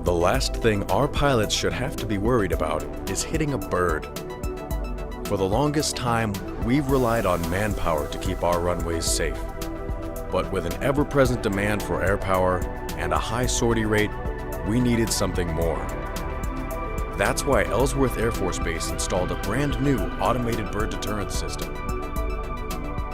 The last thing our pilots should have to be worried about is hitting a bird. For the longest time, we've relied on manpower to keep our runways safe. But with an ever-present demand for air power and a high sortie rate, we needed something more. That's why Ellsworth Air Force Base installed a brand new automated bird deterrence system.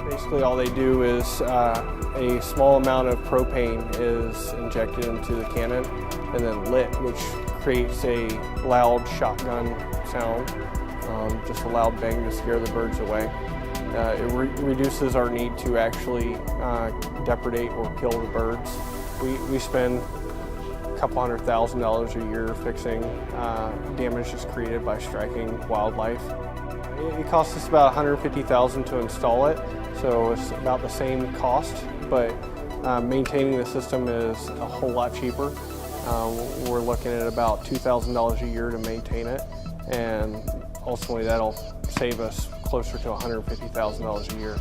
Basically all they do is a small amount of propane is injected into the cannon and then lit, which creates a loud shotgun sound, just a loud bang to scare the birds away. It reduces our need to actually depredate or kill the birds. We spend a couple $100,000 a year fixing damage that's created by striking wildlife. It costs us about $150,000 to install it, so it's about the same cost, but maintaining the system is a whole lot cheaper. We're looking at about $2,000 a year to maintain it, and ultimately that'll save us closer to $150,000 a year.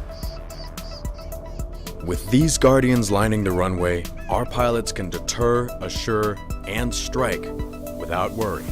With these Guardians lining the runway, our pilots can deter, assure, and strike without worry.